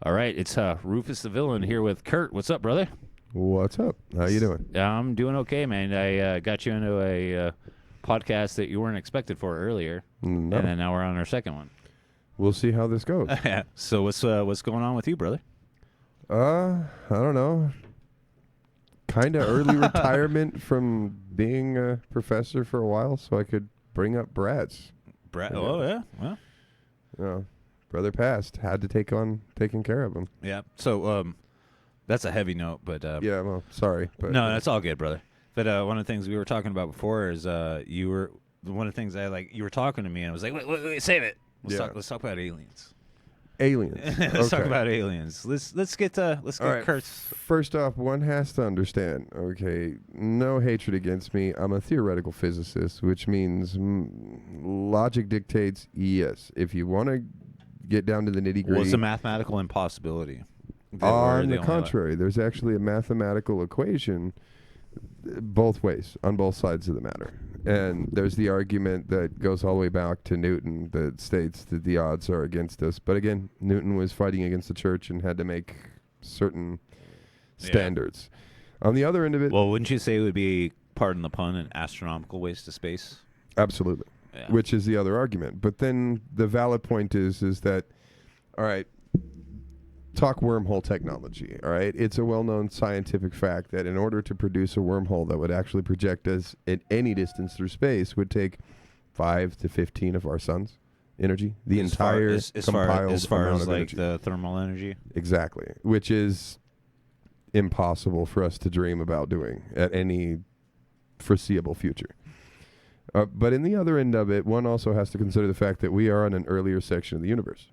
All right, it's Rufus the Villain here with Kurt. What's up, brother? What's up? How you doing? I'm doing okay, man. I got you into a podcast that you weren't expected for earlier, No. and then now we're on our second one. We'll see how this goes. So what's going on with you, brother? I don't know. Kind of early retirement from being a professor for a while, so I could bring up Brad's. Brad? Yeah. Oh yeah, well, Brother passed. Had to take on taking care of him. yeah. So that's a heavy note, but Yeah, well, sorry. But no, that's all good, brother. But one of the things we were talking about before is you were one of the things you were talking to me, and I was like, wait, save it. Let's talk about aliens. aliens. Let's talk Okay. about aliens. Let's get All right. Kurt's. First off, one has to understand, okay, no hatred against me. I'm a theoretical physicist, which means logic dictates yes. If you want to get down to the nitty-gritty. Well, it's a mathematical impossibility. On the contrary, there's actually a mathematical equation both ways, on both sides of the matter. And there's the argument that goes all the way back to Newton that states that the odds are against us. But again, Newton was fighting against the church and had to make certain standards. On the other end of it... Well, wouldn't you say it would be, pardon the pun, an astronomical waste of space? Absolutely. Yeah. Which is the other argument. But then the valid point is that, all right, talk wormhole technology, all right? It's a well-known scientific fact that in order to produce a wormhole that would actually project us at any distance through space would take 5 to 15 of our sun's energy. The entire compiled as far amount as of like energy. the thermal energy. Exactly. Which is impossible for us to dream about doing at any foreseeable future. But in the other end of it, one also has to consider the fact that we are on an earlier section of the universe.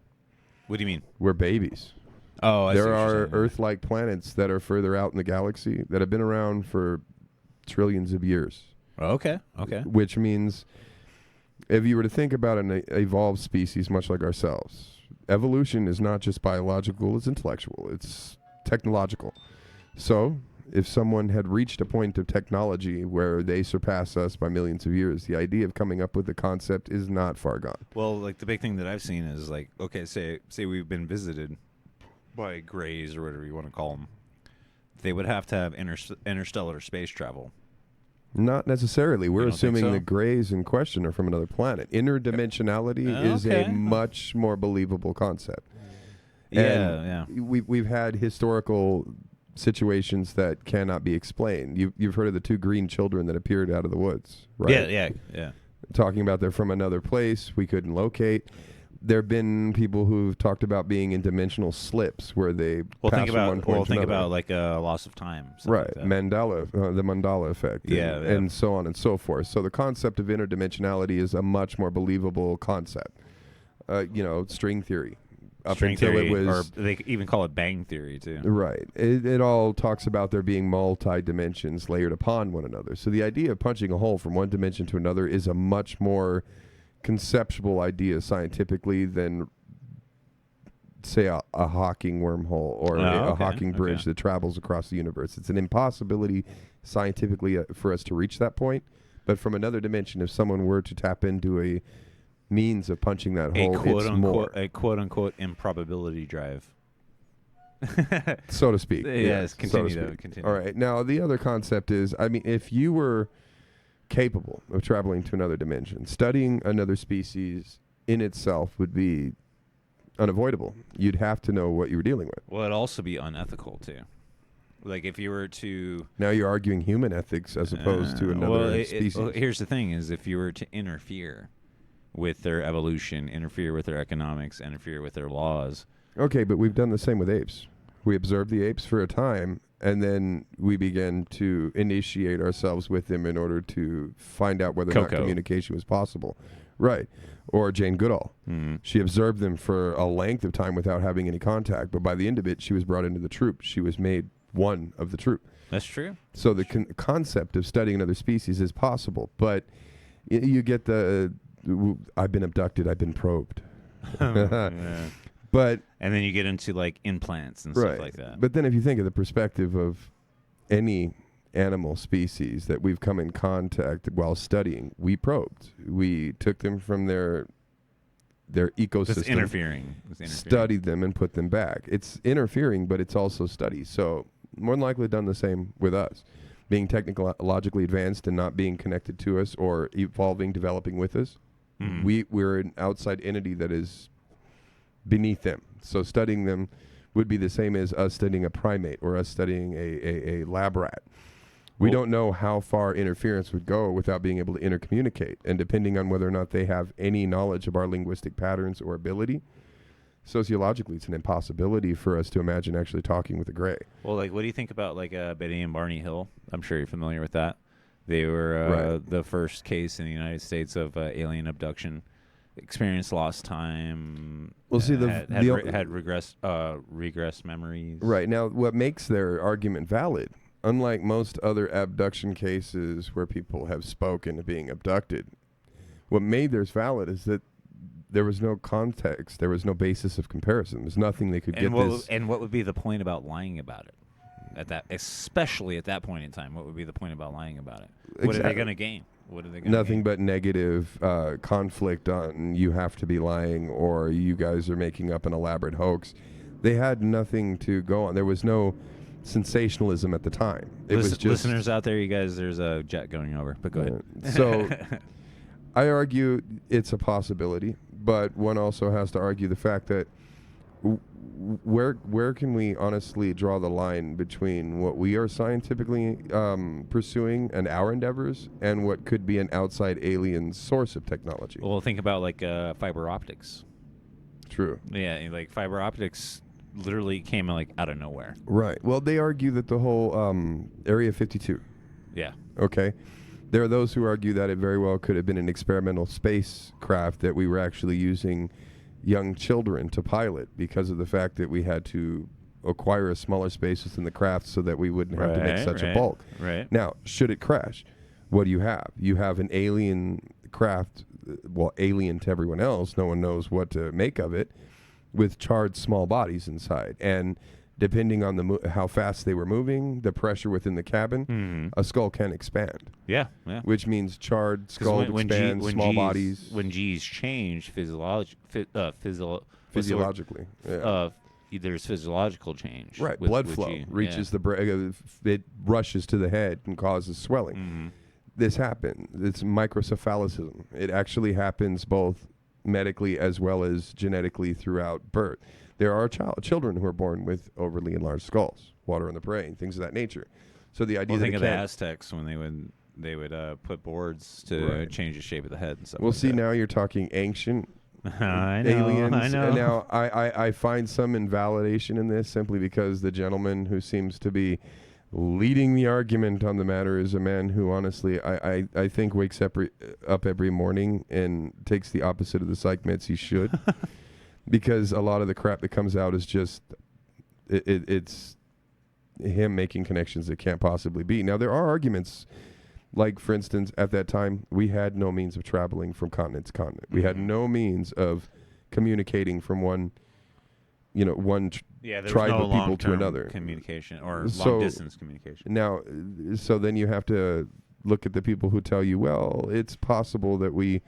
What do you mean? We're babies. Oh, I see There what you're are saying. Earth-like planets that are further out in the galaxy that have been around for trillions of years. Okay. Which means if you were to think about an evolved species much like ourselves, evolution is not just biological, it's intellectual, it's technological. So if someone had reached a point of technology where they surpass us by millions of years, the idea of coming up with the concept is not far gone. Well, like the big thing that I've seen is like, okay, say we've been visited by Greys or whatever you want to call them. They would have to have interstellar space travel. Not necessarily. We're You don't think assuming so? the grays in question are from another planet. Interdimensionality is Okay. a much more believable concept. Yeah. We've had historical situations that cannot be explained. You've heard of the two green children that appeared out of the woods, right? Yeah. Talking about they're from another place we couldn't locate. There have been people who've talked about being in dimensional slips where they pass from one point to think another. about like a loss of time. Right, Like that. the Mandela effect, Yeah, yeah. and so on and so forth. So the concept of interdimensionality is a much more believable concept. String theory. Up String until theory, it was or they even call it bang theory too. right. It all talks about there being multi-dimensions layered upon one another. So the idea of punching a hole from one dimension to another is a much more conceptual idea scientifically than say a Hawking wormhole or a Hawking bridge that travels across the universe. It's an impossibility scientifically for us to reach that point. But from another dimension, if someone were to tap into a means of punching that hole, it's more. A quote unquote improbability drive. So to speak. Yes, continue so to though, speak. continue. All right. Now, the other concept is, if you were capable of traveling to another dimension, studying another species in itself would be unavoidable. You'd have to know what you were dealing with. Well, it'd also be unethical too. Like if you were to Now you're arguing human ethics as opposed to another species. Here's the thing: is if you were to interfere with their evolution, interfere with their economics, interfere with their laws. Okay, but we've done the same with apes. We observed the apes for a time, and then we began to initiate ourselves with them in order to find out whether or not communication was possible. Right. Or Jane Goodall. Mm-hmm. She observed them for a length of time without having any contact, but by the end of it, she was brought into the troop. She was made one of the troop. That's true. So the concept of studying another species is possible, but you get I've been abducted, I've been probed. Yeah. But and then you get into like implants and stuff like that. But then if you think of the perspective of any animal species that we've come in contact while studying, we probed. We took them from their their It's ecosystem, interfering. study them, and put them back. It's interfering, but it's also study. So more than likely done the same with us, being technologically advanced and not being connected to us or evolving, developing with us. We're an outside entity that is beneath them. So studying them would be the same as us studying a primate or us studying a lab rat. We don't know how far interference would go without being able to intercommunicate. And depending on whether or not they have any knowledge of our linguistic patterns or ability, sociologically, it's an impossibility for us to imagine actually talking with a gray. Well, like, what do you think about, like, Betty and Barney Hill? I'm sure you're familiar with that. They were the first case in the United States of alien abduction. Experienced lost time. Well, see, had regress memories. Right. Now, what makes their argument valid, unlike most other abduction cases where people have spoken of being abducted, what made theirs valid is that there was no context. There was no basis of comparison. There's nothing they could get this. And what would be the point about lying about it? Especially at that point in time, what would be the point about lying about it? What are they going to gain? What are they going to Nothing but negative conflict on you have to be lying or you guys are making up an elaborate hoax. They had nothing to go on. There was no sensationalism at the time. It was just listeners out there, you guys. There's a jet going over, but go ahead. So I argue it's a possibility, but one also has to argue the fact that where can we honestly draw the line between what we are scientifically pursuing and our endeavors and what could be an outside alien source of technology? Well, think about like fiber optics. True. Yeah, like fiber optics literally came like out of nowhere. Right. Well, they argue that the whole Area 52. Yeah. Okay. There are those who argue that it very well could have been an experimental spacecraft that we were actually using young children to pilot because of the fact that we had to acquire a smaller space within the craft so that we wouldn't have to make such a bulk. Right. Now, should it crash, what do you have? You have an alien craft, well, alien to everyone else. No one knows what to make of it, with charred small bodies inside. And depending on how fast they were moving, the pressure within the cabin, a skull can expand. Yeah. Which means charred skull expands, small bodies. When G's change physiologically, there's physiological change. Right, blood flow reaches the brain. It rushes to the head and causes swelling. This happens. It's microcephalicism. It actually happens both medically as well as genetically throughout birth. There are children who are born with overly enlarged skulls, water in the brain, things of that nature. So the idea that think of the Aztecs when they would put boards to change the shape of the head and stuff. Well, now you're talking ancient aliens. I know. And now I find some invalidation in this simply because the gentleman who seems to be leading the argument on the matter is a man who honestly I think wakes up every morning and takes the opposite of the psych meds he should. Because a lot of the crap that comes out is just, it's him making connections that can't possibly be. Now, there are arguments, like, for instance, at that time, we had no means of traveling from continent to continent. We had no means of communicating from one tribe of people to another. Communication or long-distance communication. Now, so then you have to look at the people who tell you, well, it's possible that we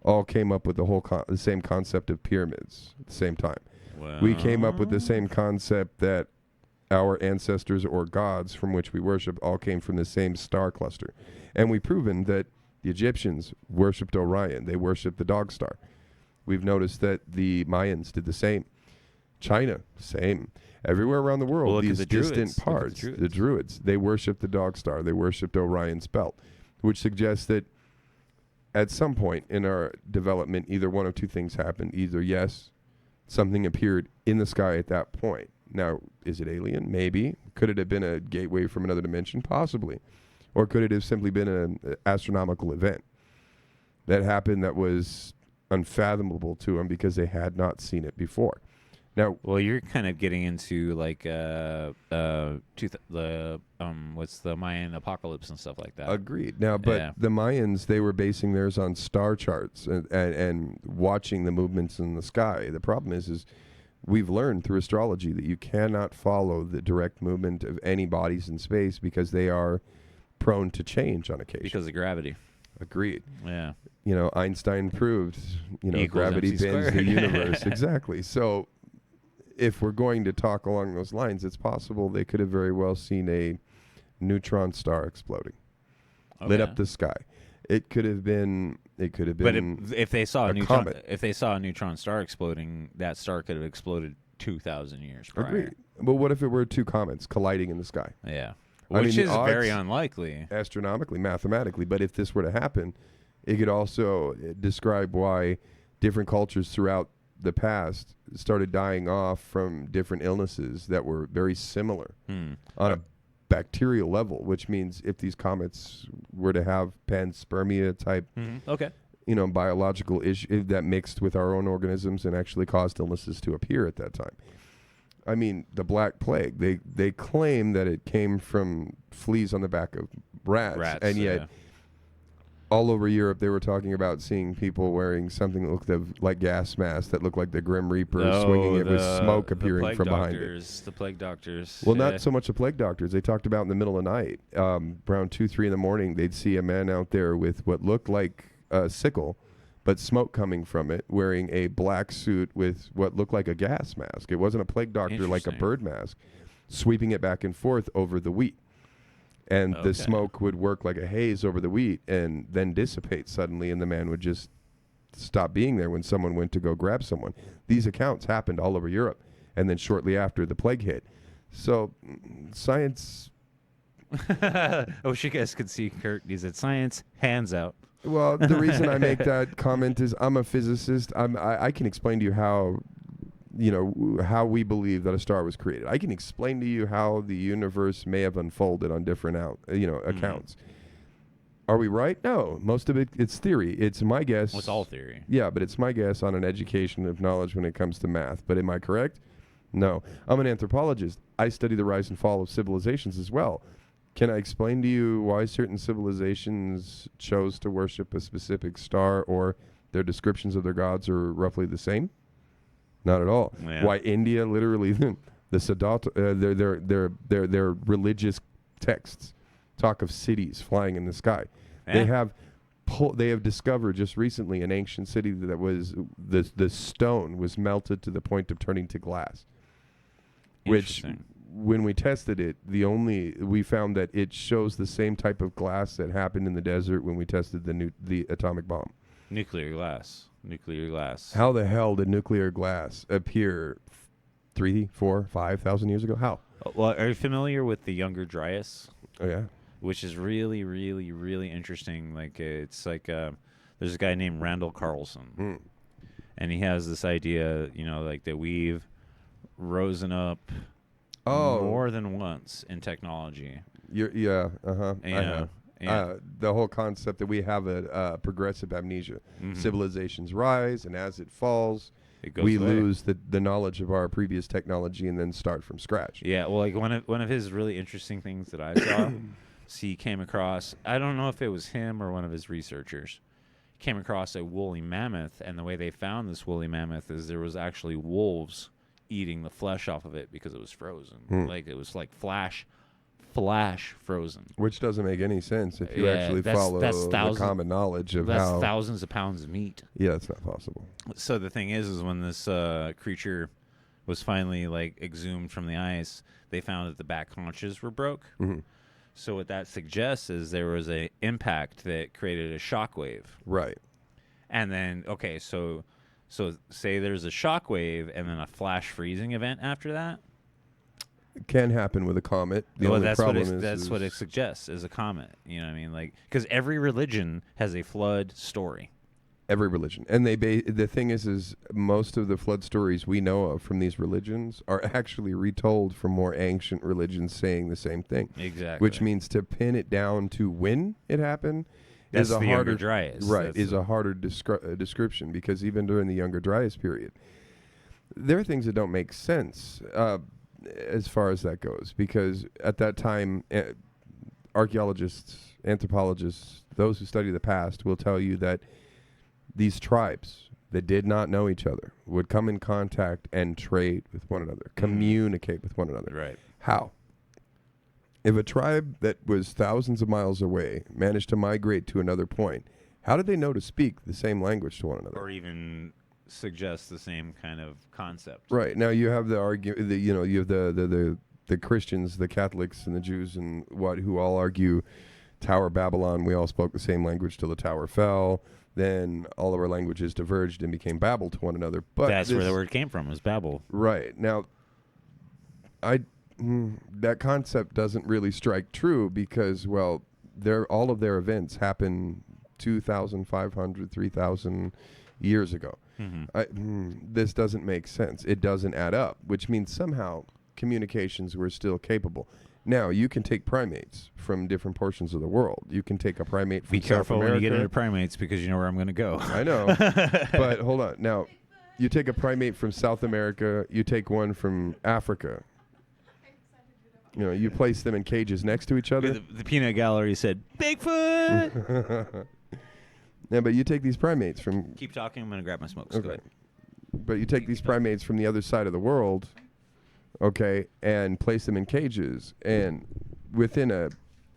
all came up with the same concept of pyramids at the same time. Well, we came up with the same concept that our ancestors or gods from which we worship all came from the same star cluster. And we've proven that the Egyptians worshipped Orion. They worshipped the dog star. We've noticed that the Mayans did the same. China, same. Everywhere around the world, these distant parts, the Druids, they worshipped the dog star. They worshipped Orion's belt, which suggests that at some point in our development, either one of two things happened. Either, yes, something appeared in the sky at that point. Now, is it alien? Maybe. Could it have been a gateway from another dimension? Possibly. Or could it have simply been an astronomical event that happened that was unfathomable to them because they had not seen it before? Now, well, you're kind of getting into like what's the Mayan apocalypse and stuff like that. Agreed. Now, but the Mayans, they were basing theirs on star charts and watching the movements in the sky. The problem is we've learned through astrology that you cannot follow the direct movement of any bodies in space because they are prone to change on occasion. Because of gravity. Agreed. Yeah. Einstein proved, Equals gravity MC bends squared. the universe. Exactly. So if we're going to talk along those lines, it's possible they could have very well seen a neutron star exploding, lit up the sky. It could have been. But if they saw a neutron, comet. if they saw a neutron star exploding, that star could have exploded 2,000 years prior. Agreed. But what if it were two comets colliding in the sky? Yeah, I which mean, is the very odds- unlikely. Astronomically, mathematically. But if this were to happen, it could also describe why different cultures throughout the past started dying off from different illnesses that were very similar on a bacterial level, which means if these comets were to have panspermia type Okay. biological issue that mixed with our own organisms and actually caused illnesses to appear at that time. I mean, the Black Plague, they claim that it came from fleas on the back of rats and yet all over Europe, they were talking about seeing people wearing something that looked like gas masks that looked like the Grim Reaper swinging it with smoke appearing from behind it. The plague doctors. Well, not so much the plague doctors. They talked about in the middle of the night, around 2, 3 in the morning, they'd see a man out there with what looked like a sickle, but smoke coming from it, wearing a black suit with what looked like a gas mask. It wasn't a plague doctor like a bird mask, sweeping it back and forth over the wheat. And the smoke would work like a haze over the wheat and then dissipate suddenly, and the man would just stop being there when someone went to go grab someone. These accounts happened all over Europe, and then shortly after, the plague hit. So science... I wish you guys could see Kurt. He said, "Science, hands out." Well, the reason I make that comment is I'm a physicist. I can explain to you how... how we believe that a star was created. I can explain to you how the universe may have unfolded on different accounts. Are we right? No. Most of it's theory. It's my guess. Well, it's all theory. Yeah, but it's my guess on an education of knowledge when it comes to math. But am I correct? No. I'm an anthropologist. I study the rise and fall of civilizations as well. Can I explain to you why certain civilizations chose to worship a specific star or their descriptions of their gods are roughly the same? Not at all. Yeah. Why India literally the Siddhartha, their religious texts talk of cities flying in the sky. Yeah. They have discovered just recently an ancient city that was the stone was melted to the point of turning to glass. Which when we tested it, we found that it shows the same type of glass that happened in the desert when we tested the atomic bomb. Nuclear glass. How the hell did nuclear glass appear 3, 4, 5,000 years ago? How? Well, are you familiar with the Younger Dryas? Oh, yeah. Which is really, really, really interesting. Like, it's like there's a guy named Randall Carlson. And he has this idea, like that we've risen up more than once in technology. The whole concept that we have a progressive amnesia. Civilizations rise, and as it falls, we lose the knowledge of our previous technology and then start from scratch. Yeah, well, like one of his really interesting things that I saw, he came across, I don't know if it was him or one of his researchers, came across a woolly mammoth, and the way they found this woolly mammoth is there was actually wolves eating the flesh off of it because it was frozen. Like, it was like flash frozen. Which doesn't make any sense if you actually follow the common knowledge of that's how... thousands of pounds of meat. Yeah, it's not possible. So the thing is when this creature was finally, like, exhumed from the ice, they found that the back haunches were broke. So what that suggests is there was a impact that created a shock wave. Right. And then, okay, so say there's a shock wave and then a flash freezing event after that. It can happen with a comet. That's what it suggests is a comet. You know what I mean? Like, because every religion has a flood story. Every religion. And the thing is most of the flood stories we know of from these religions are actually retold from more ancient religions saying the same thing. Exactly. Which means to pin it down to when it happened is a harder Dryas. Right, is a harder description, because even during the Younger Dryas period, there are things that don't make sense as far as that goes, because at that time, archaeologists, anthropologists, those who study the past will tell you that these tribes that did not know each other would come in contact and trade with one another, communicate with one another. Right. How? If a tribe that was thousands of miles away managed to migrate to another point, How did they know to speak the same language to one another? Or even suggest the same kind of concept. Right. Now you have you have the Christians, the Catholics, and the Jews, and who all argue Tower Babylon. We all spoke the same language till the tower fell. Then all of our languages diverged and became Babel to one another. But that's where the word came from, was Babel. Right. Now, that concept doesn't really strike true because, well, all of their events happen 2,500, 3,000 years ago. This doesn't make sense. It doesn't add up, which means somehow communications were still capable. Now, you can take primates from different portions of the world. You can take a primate from South America. Be careful when you get into primates because you know where I'm going to go. I know. But hold on. Now, you take a primate from South America. You take one from Africa. You place them in cages next to each other. The peanut gallery said, Bigfoot! Yeah, but you take these primates from... Keep talking. I'm going to grab my smokes. Okay. Go ahead. But you take these primates from the other side of the world... Okay, and place them in cages, and within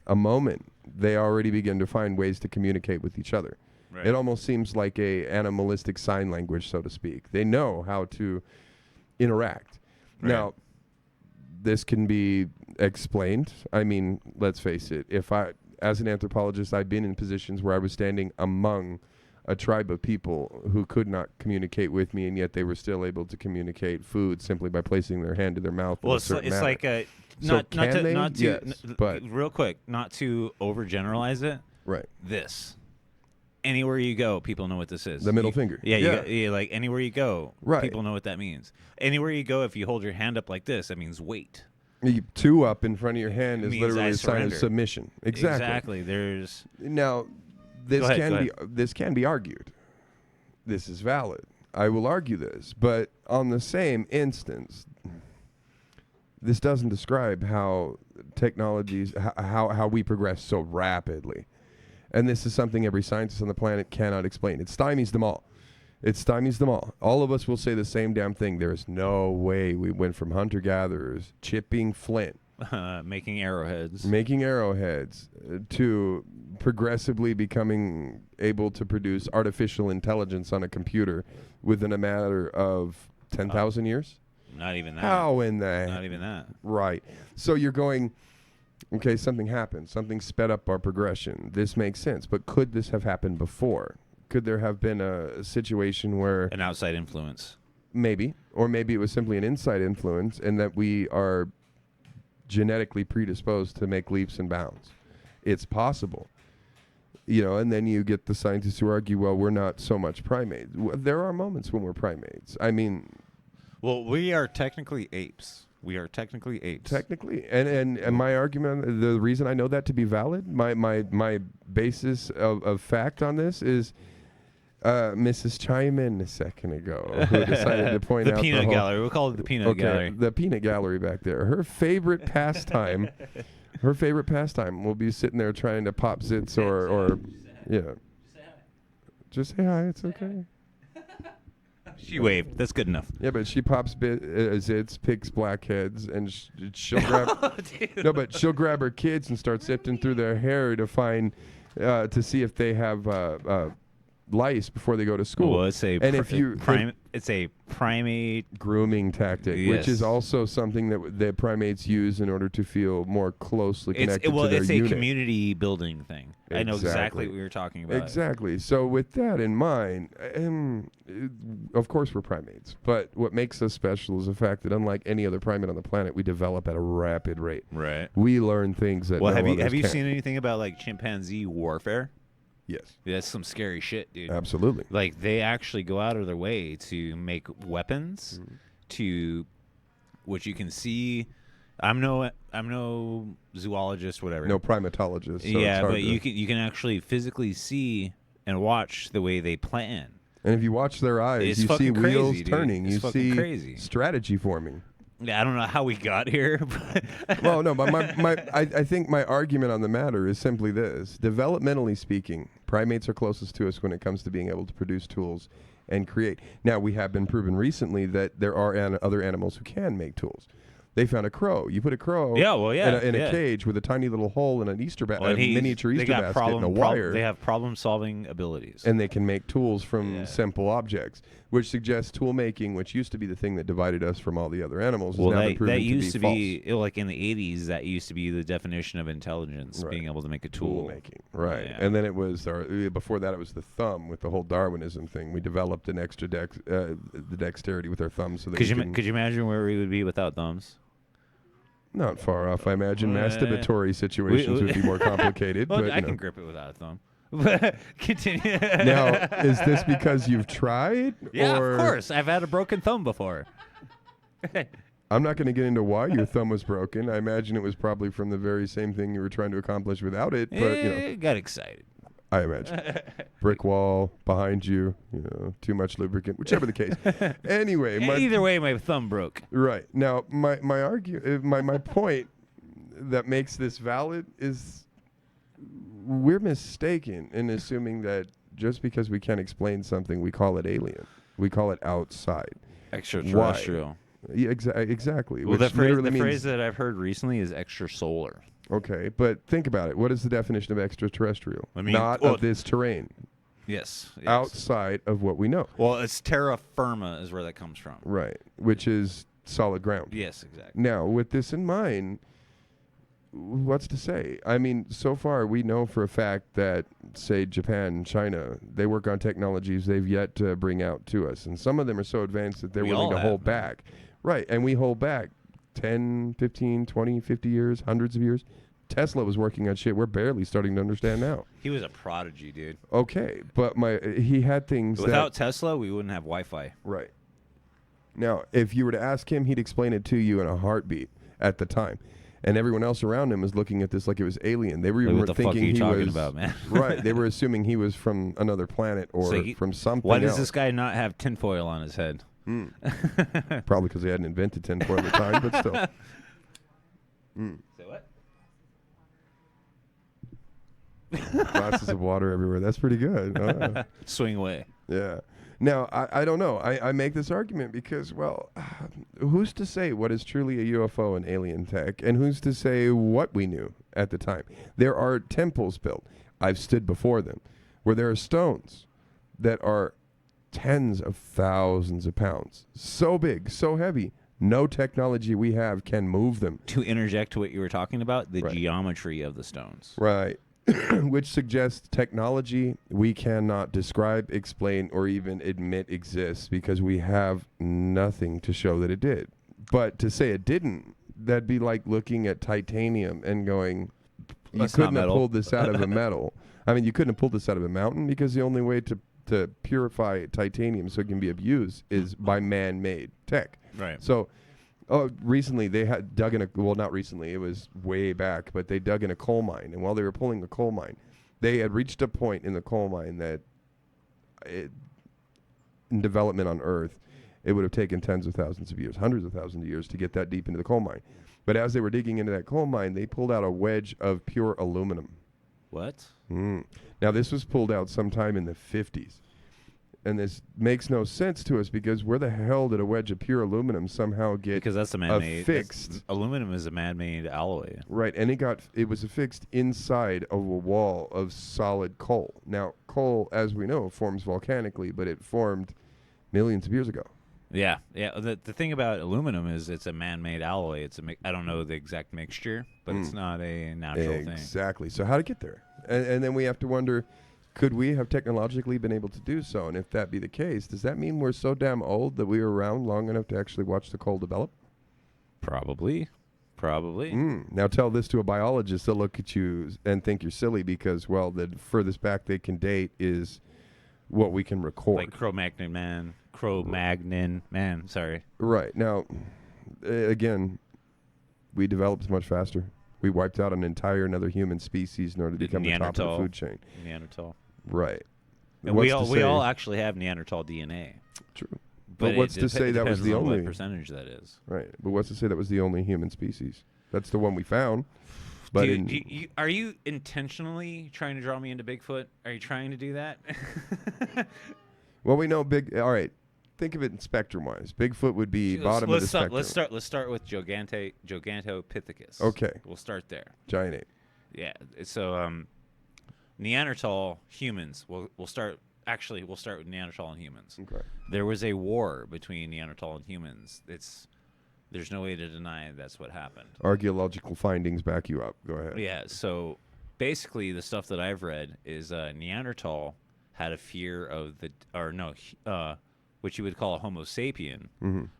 a moment, they already begin to find ways to communicate with each other. Right. It almost seems like a animalistic sign language, so to speak. They know how to interact. Right. Now, this can be explained. I mean, let's face it. As an anthropologist, I've been in positions where I was standing among a tribe of people who could not communicate with me, and yet they were still able to communicate food simply by placing their hand to their mouth. Well, it's like but real quick, not to overgeneralize it. Right. This. Anywhere you go, people know what this is. The middle finger. Yeah, like anywhere you go, right. People know what that means. Anywhere you go, if you hold your hand up like this, that means wait. Two up in front of your hand is literally a sign of submission. Exactly. There's now. This can be argued. This is valid. I will argue this, but on the same instance, this doesn't describe how technologies, how we progress so rapidly. And this is something every scientist on the planet cannot explain. It stymies them all. All of us will say the same damn thing. There is no way we went from hunter-gatherers, chipping flint, making arrowheads, to progressively becoming able to produce artificial intelligence on a computer within a matter of 10,000 years. Not even that. How in the? Not even that. Right. So you're going, okay, something happened. Something sped up our progression. This makes sense. But could this have happened before? Could there have been a situation where... An outside influence. Maybe. Or maybe it was simply an inside influence and that we are genetically predisposed to make leaps and bounds. It's possible. And then you get the scientists who argue, well, we're not so much primates. There are moments when we're primates. I mean... Well, we are technically apes. Technically. And my argument, the reason I know that to be valid, my basis of fact on this is... Mrs. Chime-in a second ago, who decided to point out the peanut gallery. We'll call it the peanut gallery. The peanut gallery back there. Her favorite pastime will be sitting there trying to pop zits or yeah. Just say hi. It's okay. She waved. That's good enough. Yeah, but she pops zits, picks blackheads, and she'll grab. No, but she'll grab her kids and start sifting through their hair to find to see if they have. Lice before they go to school. Well, it's a primate grooming tactic, yes. Which is also something that primates use in order to feel more closely connected to their it's unit. A community building thing. Exactly. I know exactly what we were talking about. Exactly. So with that in mind, of course we're primates, but what makes us special is the fact that unlike any other primate on the planet, we develop at a rapid rate. Right. We learn things that. Well, have you seen anything about like chimpanzee warfare? Yes. That's some scary shit, dude. Absolutely. Like, they actually go out of their way to make weapons to which you can see. I'm no zoologist, whatever. No primatologist. So yeah, but you can actually physically see and watch the way they plan. And if you watch their eyes, you see wheels turning. You see crazy strategy forming. Yeah, I don't know how we got here. Well, no, but I think my argument on the matter is simply this. Developmentally speaking, primates are closest to us when it comes to being able to produce tools and create. Now, we have been proven recently that there are other animals who can make tools. They found a crow. You put a crow in a cage with a tiny little hole and an Easter basket, a miniature Easter basket and a wire. They have problem-solving abilities. And they can make tools from simple objects, which suggests tool making, which used to be the thing that divided us from all the other animals, is now been proven that used to be false. Like in the 80s, that used to be the definition of intelligence, being able to make a tool. Making, right. Yeah. And then it was, before that, it was the thumb with the whole Darwinism thing. We developed an extra the dexterity with our thumbs. So that could you imagine where we would be without thumbs? Not far off. I imagine masturbatory situations would be more complicated. Well, but I can grip it without a thumb. Continue. Now, is this because you've tried? Yeah, of course. I've had a broken thumb before. I'm not going to get into why your thumb was broken. I imagine it was probably from the very same thing you were trying to accomplish without it. But got excited. I imagine. Brick wall behind you, too much lubricant, whichever the case. Anyway. Either way, my thumb broke. Right. Now, my point that makes this valid is we're mistaken in assuming that just because we can't explain something, we call it alien. We call it outside. Extraterrestrial. Why? Yeah, exactly. Well, the phrase that I've heard recently is extrasolar. Okay, but think about it. What is the definition of extraterrestrial? Not of this terrain. Yes. Outside of what we know. Well, it's terra firma is where that comes from. Right, which is solid ground. Yes, exactly. Now, with this in mind, what's to say? I mean, so far we know for a fact that, say, Japan and China, they work on technologies they've yet to bring out to us. And some of them are so advanced that they're willing to hold back. Right, and we hold back 10, 15, 20, 50 years, hundreds of years. Tesla was working on shit we're barely starting to understand now. He was a prodigy, dude. Okay, but he had things without Tesla, we wouldn't have Wi-Fi. Right. Now, if you were to ask him, he'd explain it to you in a heartbeat at the time. And everyone else around him was looking at this like it was alien. They were even thinking he was about, man? Right. They were assuming he was from another planet or from something. Why does this guy not have tinfoil on his head? Probably because they hadn't invented tinfoil at the time, but still. Say what? Glasses of water everywhere. That's pretty good. Swing away. Yeah. Now, I don't know. I make this argument because, well, who's to say what is truly a UFO and alien tech, and who's to say what we knew at the time? There are temples built. I've stood before them where there are stones that are tens of thousands of pounds. So big, so heavy. No technology we have can move them. To interject to what you were talking about, the geometry of the stones. Right. Which suggests technology we cannot describe, explain, or even admit exists because we have nothing to show that it did. But to say it didn't, that'd be like looking at titanium and going, you couldn't have pulled this out of a metal. I mean, you couldn't have pulled this out of a mountain because the only way to purify titanium so it can be abused is by man-made tech. Right. So recently they had dug in not recently, it was way back, but they dug in a coal mine. And while they were pulling the coal mine, they had reached a point in the coal mine that in development on Earth, it would have taken tens of thousands of years, hundreds of thousands of years to get that deep into the coal mine. But as they were digging into that coal mine, they pulled out a wedge of pure aluminum. What? Now, this was pulled out sometime in the 50s. And this makes no sense to us because where the hell did a wedge of pure aluminum somehow get Because that's a man-made. affixed? Aluminum is a man-made alloy. Right, and it was affixed inside of a wall of solid coal. Now, coal, as we know, forms volcanically, but it formed millions of years ago. Yeah. The thing about aluminum is it's a man-made alloy. I don't know the exact mixture, but it's not a natural thing. Exactly. So how to get there? And then we have to wonder, could we have technologically been able to do so? And if that be the case, does that mean we're so damn old that we were around long enough to actually watch the coal develop? Probably. Now tell this to a biologist. They'll look at you and think you're silly because, well, the furthest back they can date is what we can record. Like Cro-Magnon man, sorry. Right. Now, again, we developed much faster. We wiped out another human species in order to become the top of the food chain. Neanderthal. Right. And we all actually have Neanderthal DNA. True. But what's to say that was the only what percentage that is? Right. But what's to say that was the only human species? That's the one we found. But are you intentionally trying to draw me into Bigfoot? Are you trying to do that? Well, we know all right. think of it in spectrum-wise. Bigfoot would be bottom of the spectrum. Let's start with Gigantopithecus. Okay. We'll start there. Giant ape. Yeah. So Neanderthal humans. We'll start with Neanderthal and humans. Okay. There was a war between Neanderthal and humans. There's no way to deny that's what happened. Archaeological findings back you up. Go ahead. Yeah. So basically, the stuff that I've read is Neanderthal had a fear of what you would call a Homo sapien,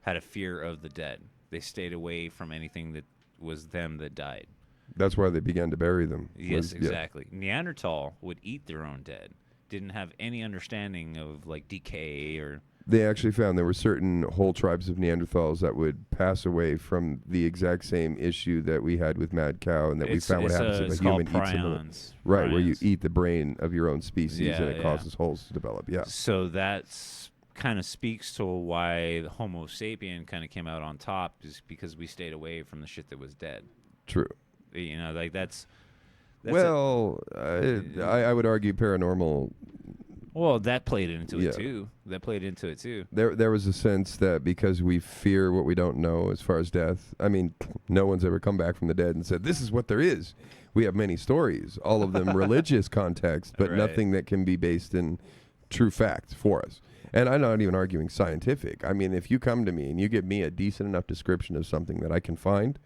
had a fear of the dead. They stayed away from anything that was them that died. That's why they began to bury them. Yes, exactly. Yeah. Neanderthal would eat their own dead. Didn't have any understanding of like decay or. They actually found there were certain whole tribes of Neanderthals that would pass away from the exact same issue that we had with mad cow, and that we found what happens if a human eats them. Right, where you eat the brain of your own species, and it causes holes to develop. Yeah. So that's kind of speaks to why the Homo sapien kind of came out on top, is because we stayed away from the shit that was dead. True. You know, like that's well, I would argue paranormal. Well, that played into it too. That played into it too. There was a sense that because we fear what we don't know as far as death. I mean, no one's ever come back from the dead and said, this is what there is. We have many stories, all of them religious context, but nothing that can be based in true fact for us. And I'm not even arguing scientific. I mean, if you come to me and you give me a decent enough description of something that I can find,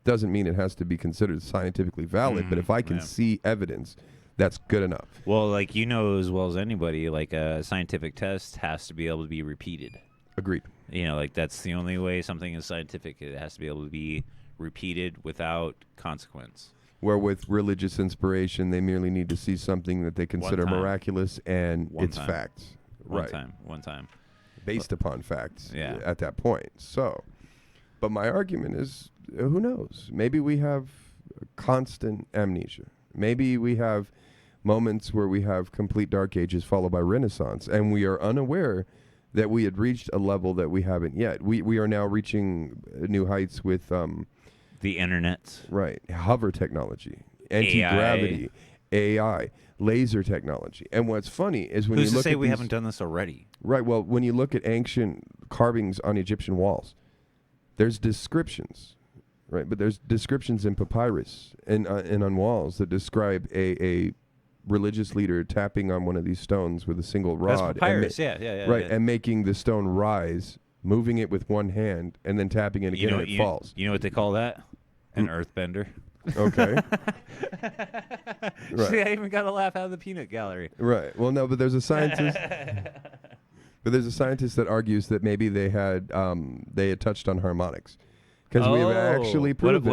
doesn't mean it has to be considered scientifically valid. But if I can see evidence, that's good enough. Well, like you know as well as anybody, like a scientific test has to be able to be repeated. Agreed. You know, like that's the only way something is scientific. It has to be able to be repeated without consequence. Where with religious inspiration, they merely need to see something that they consider miraculous, and it's facts. One time. Based upon facts at that point. So, but my argument is, who knows? Maybe we have constant amnesia. Maybe we have moments where we have complete dark ages followed by Renaissance, and we are unaware that we had reached a level that we haven't yet. We are now reaching new heights with the internet. Right. Hover technology, anti-gravity, AI, laser technology. And what's funny is when Who's you look to say at we haven't done this already? Right. Well, when you look at ancient carvings on Egyptian walls, there's descriptions, right? But there's descriptions in papyrus and on walls that describe a religious leader tapping on one of these stones with a single rod. That's papyrus, right, and making the stone rise, moving it with one hand, and then tapping it again, and it falls. You know what they call that? An earthbender. Okay. Right. See, I even got a laugh out of the peanut gallery. Right. Well, no, but there's a scientist. But there's a scientist that argues that maybe they had touched on harmonics, because we've actually proven.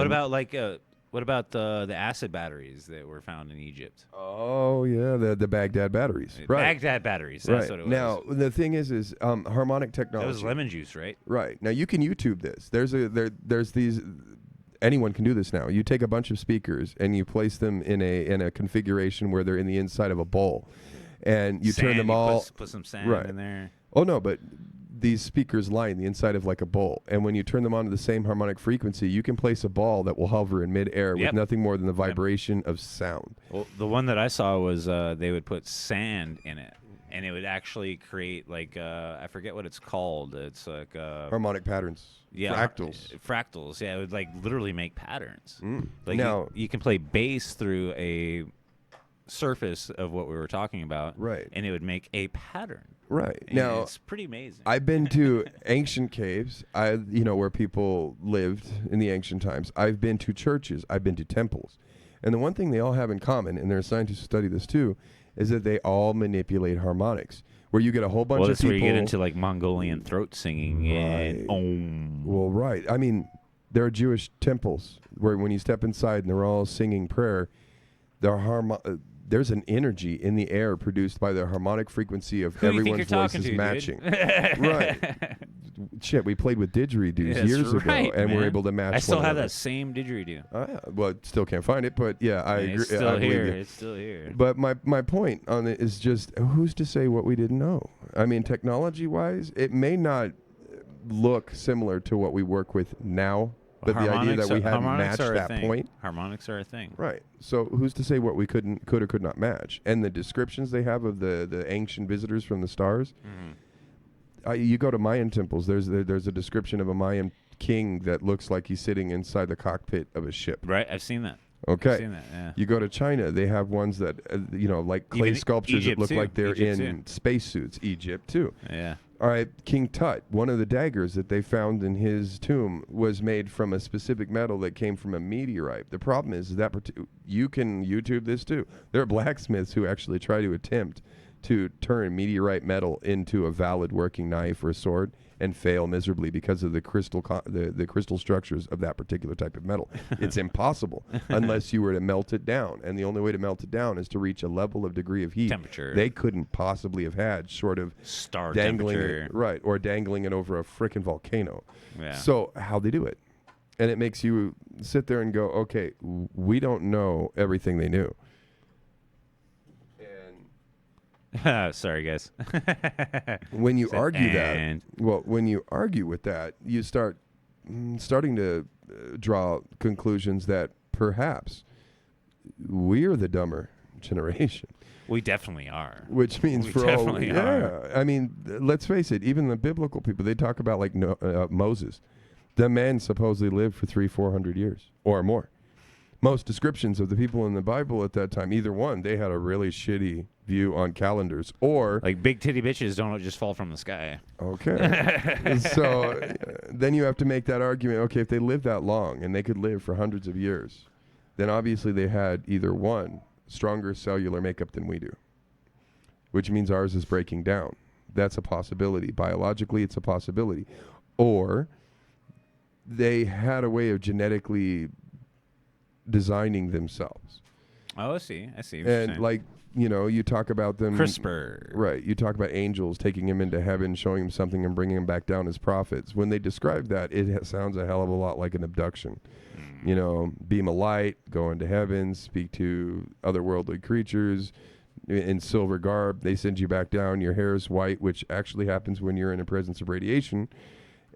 What about the acid batteries that were found in Egypt? Oh yeah, the Baghdad batteries. Right. Baghdad batteries. That's what it was. Now the thing is harmonic technology. That was lemon juice, right? Right. Now you can YouTube this. There's these. Anyone can do this now. You take a bunch of speakers and you place them in a configuration where they're in the inside of a bowl, and you turn them all. Put some sand in there. Oh no, but these speakers line the inside of like a bowl, and when you turn them on to the same harmonic frequency, you can place a ball that will hover in midair with nothing more than the vibration of sound. Well, the one that I saw was they would put sand in it, and it would actually create like I forget what it's called. It's like harmonic patterns. Yeah, fractals. Fractals. Yeah, it would like literally make patterns. Like now you can play bass through a surface of what we were talking about, right? And it would make a pattern. Right. And now it's pretty amazing. I've been to ancient caves, where people lived in the ancient times. I've been to churches. I've been to temples. And the one thing they all have in common, and there are scientists who study this too, is that they all manipulate harmonics. Where you get a whole bunch of people. Well, that's where you get into like Mongolian throat singing and om. Well, right. I mean, there are Jewish temples where when you step inside and they're all singing prayer, there's an energy in the air produced by the harmonic frequency of everyone's voices matching. Right. Shit, we played with didgeridoos years ago, and we're able to match. I still have that same didgeridoo. Well, still can't find it, but yeah, I agree. It's still here. It's still here. But my point on it is just, who's to say what we didn't know? I mean, technology-wise, it may not look similar to what we work with now, but the idea that we hadn't matched that point. Harmonics are a thing. Right. So who's to say what we could or could not match? And the descriptions they have of the ancient visitors from the stars, You go to Mayan temples. There's a description of a Mayan king that looks like he's sitting inside the cockpit of a ship. Right, I've seen that. Okay. I've seen that, yeah. You go to China, they have ones that, like clay sculptures Egypt that look too. like they're Egypt in too. spacesuits. Egypt, too. Yeah. All right, King Tut, one of the daggers that they found in his tomb was made from a specific metal that came from a meteorite. The problem is that you can YouTube this, too. There are blacksmiths who actually try to attempt to turn meteorite metal into a valid working knife or a sword and fail miserably because of the crystal the crystal structures of that particular type of metal. It's impossible unless you were to melt it down, and the only way to melt it down is to reach a level of degree of heat Temperature. they couldn't possibly have had, short of Star dangling temperature. it, right, or dangling it over a frickin' volcano. Yeah. So how they do it, and it makes you sit there and go, okay, we don't know everything they knew. Sorry, guys. When you argue and that, when you argue with that, you starting to draw conclusions that perhaps we're the dumber generation. we definitely are. Which means We for all, definitely are. I mean, let's face it. Even the biblical people, they talk about like Moses. The man supposedly lived for 300-400 years or more. Most descriptions of the people in the Bible at that time, either one, they had a really shitty view on calendars, or Like big titty bitches don't just fall from the sky. okay. So then you have to make that argument. Okay, if they lived that long and they could live for hundreds of years, then obviously they had either one, stronger cellular makeup than we do, which means ours is breaking down. That's a possibility. Biologically, it's a possibility. Or they had a way of genetically designing themselves. Oh, I see. I see. What you're And saying. like, you talk about them. CRISPR. Right. You talk about angels taking him into heaven, showing him something and bringing him back down as prophets. When they describe that, it sounds a hell of a lot like an abduction. Beam of light, go into heaven, speak to otherworldly creatures in silver garb. They send you back down. Your hair is white, which actually happens when you're in the presence of radiation.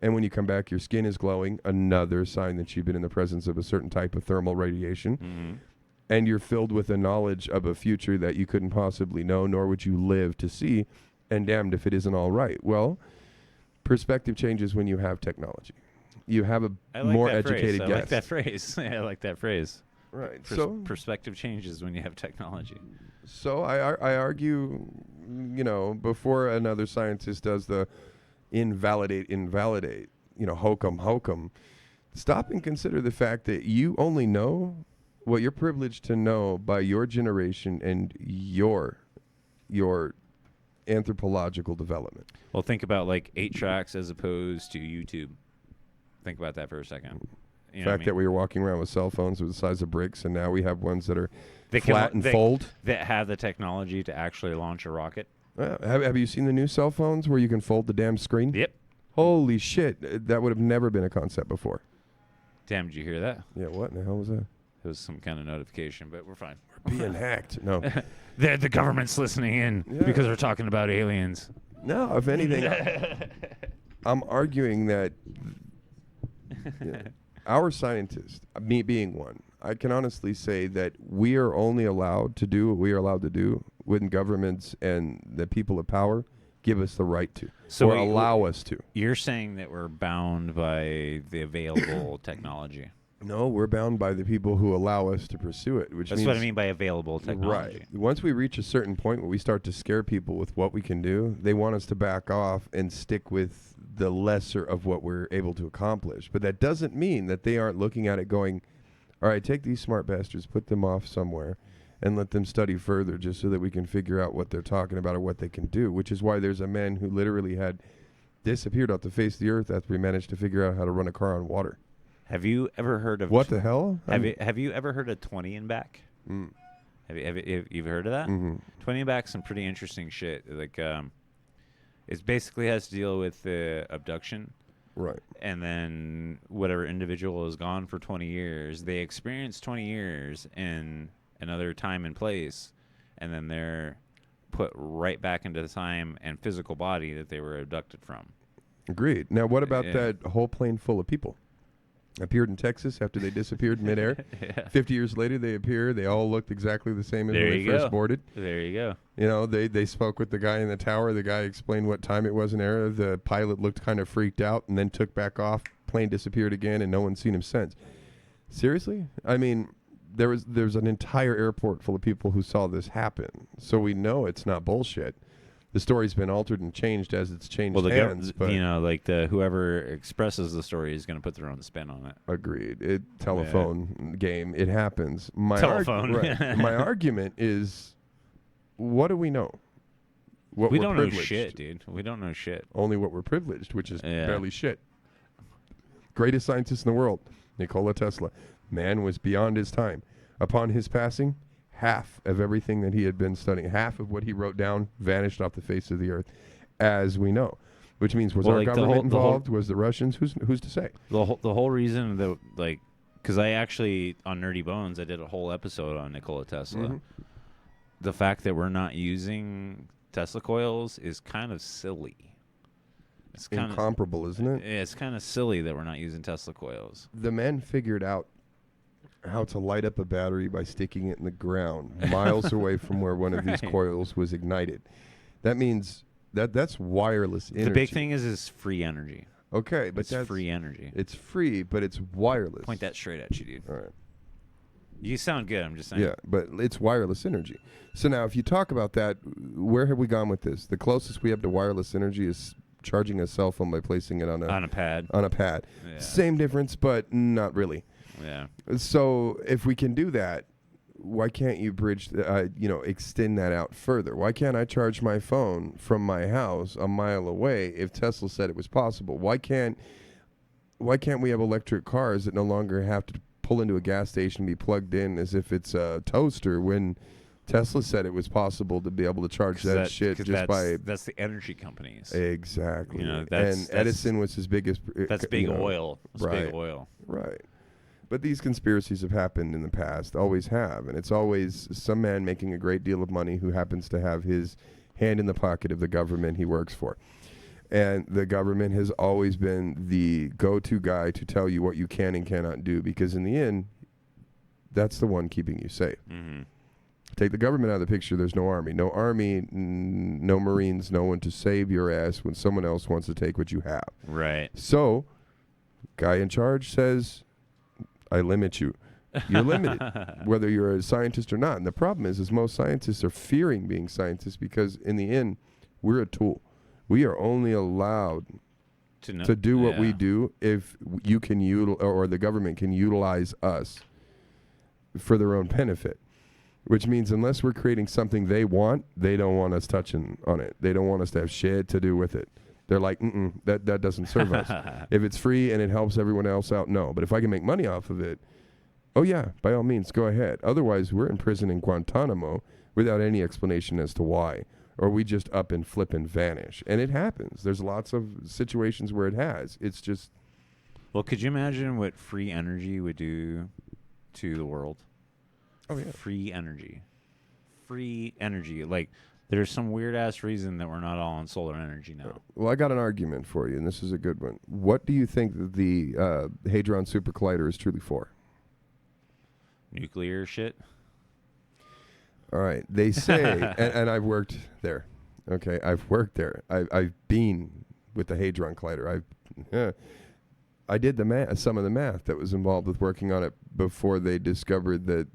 And when you come back, your skin is glowing, another sign that you've been in the presence of a certain type of thermal radiation. Mm-hmm. And you're filled with a knowledge of a future that you couldn't possibly know, nor would you live to see, and damned if it isn't all right. Well, perspective changes when you have technology. You have a more educated guess. I like that phrase. I like that phrase. Right. Perspective changes when you have technology. So I argue, before another scientist does the invalidate, hokum, stop and consider the fact that you only know what you're privileged to know by your generation and your anthropological development. Well, think about like 8 tracks as opposed to YouTube. Think about that for a second. The fact that we were walking around with cell phones the size of bricks, and now we have ones that are they flat and fold. That have the technology to actually launch a rocket. Have you seen the new cell phones where you can fold the damn screen? Yep. Holy shit. That would have never been a concept before. Damn, did you hear that? Yeah, what in the hell was that? It was some kind of notification, but we're fine. We're being hacked. No. The government's listening in because we're talking about aliens. No, if anything, I'm arguing that our scientists, me being one, I can honestly say that we are only allowed to do what we are allowed to do when governments and the people of power give us the right to, or allow us to. You're saying that we're bound by the available technology. No, we're bound by the people who allow us to pursue it. That's what I mean by available technology. Right. Once we reach a certain point where we start to scare people with what we can do, they want us to back off and stick with the lesser of what we're able to accomplish. But that doesn't mean that they aren't looking at it going, all right, take these smart bastards, put them off somewhere, and let them study further just so that we can figure out what they're talking about or what they can do, which is why there's a man who literally had disappeared off the face of the earth after he managed to figure out how to run a car on water. Have you ever heard of what the hell? Have you ever heard of 20 and back? Mm. Have you heard of that? Mm-hmm. 20 and back's some pretty interesting shit. Like it basically has to deal with the abduction. Right. And then whatever individual is gone for 20 years, they experience 20 years in another time and place, and then they're put right back into the time and physical body that they were abducted from. Agreed. Now, what about that whole plane full of people? appeared in Texas after they disappeared midair. Yeah. 50 years later, they appear. They all looked exactly the same as when they first boarded. There you go. You know, they spoke with the guy in the tower. The guy explained what time it was in error. The pilot looked kind of freaked out and then took back off. Plane disappeared again, and no one's seen him since. Seriously? I mean, there's an entire airport full of people who saw this happen. So we know it's not bullshit. The story's been altered and changed as it's changed hands. But you know, like whoever expresses the story is going to put their own spin on it. Agreed. Telephone game. It happens. Telephone. My argument is, what do we know? We don't know shit, dude. We don't know shit. Only what we're privileged, which is barely shit. Greatest scientist in the world, Nikola Tesla. Man was beyond his time. Upon his passing, half of everything that he had been studying, half of what he wrote down vanished off the face of the earth, as we know. Which means, was our government involved? Was the Russians? Who's to say? The whole reason that, like, because I actually, on Nerdy Bones, I did a whole episode on Nikola Tesla. Mm-hmm. The fact that we're not using Tesla coils is kind of silly. It's kind incomparable, isn't it? Yeah, it's kind of silly that we're not using Tesla coils. The men figured out how to light up a battery by sticking it in the ground miles away from where one of these coils was ignited. That means that's wireless energy. The big thing is free energy. Okay, but that's free energy. It's free, but it's wireless. Point that straight at you, dude. All right. You sound good, I'm just saying. Yeah, but it's wireless energy. So now if you talk about that, where have we gone with this? The closest we have to wireless energy is charging a cell phone by placing it on a pad. On a pad. Yeah. Same difference, but not really. Yeah. So if we can do that, why can't you extend that out further? Why can't I charge my phone from my house a mile away if Tesla said it was possible? Why can't we have electric cars that no longer have to pull into a gas station and be plugged in as if it's a toaster when Tesla said it was possible to be able to charge that shit just by... That's the energy companies. Exactly. You know, and Edison was his biggest... That's big oil. That's big oil. Right. But these conspiracies have happened in the past, always have. And it's always some man making a great deal of money who happens to have his hand in the pocket of the government he works for. And the government has always been the go-to guy to tell you what you can and cannot do, because in the end, that's the one keeping you safe. Mm-hmm. Take the government out of the picture, there's no army. No army, no Marines, no one to save your ass when someone else wants to take what you have. Right. So, guy in charge says, I limit you. You're limited, whether you're a scientist or not. And the problem is most scientists are fearing being scientists because in the end, we're a tool. We are only allowed to do what we do if you can or the government can utilize us for their own benefit. Which means unless we're creating something they want, they don't want us touching on it. They don't want us to have shit to do with it. They're like, that doesn't serve us. If it's free and it helps everyone else out, no. But if I can make money off of it, oh yeah, by all means, go ahead. Otherwise, we're in prison in Guantanamo without any explanation as to why. Or we just up and flip and vanish. And it happens. There's lots of situations where it has. It's just... Well, could you imagine what free energy would do to the world? Oh, yeah. Free energy. Free energy. Like, there's some weird-ass reason that we're not all on solar energy now. Well, I got an argument for you, and this is a good one. What do you think that the Hadron Super Collider is truly for? Nuclear shit? All right. They say, and I've worked there. Okay, I've worked there. I've been with the Hadron Collider. I did some of the math that was involved with working on it before they discovered that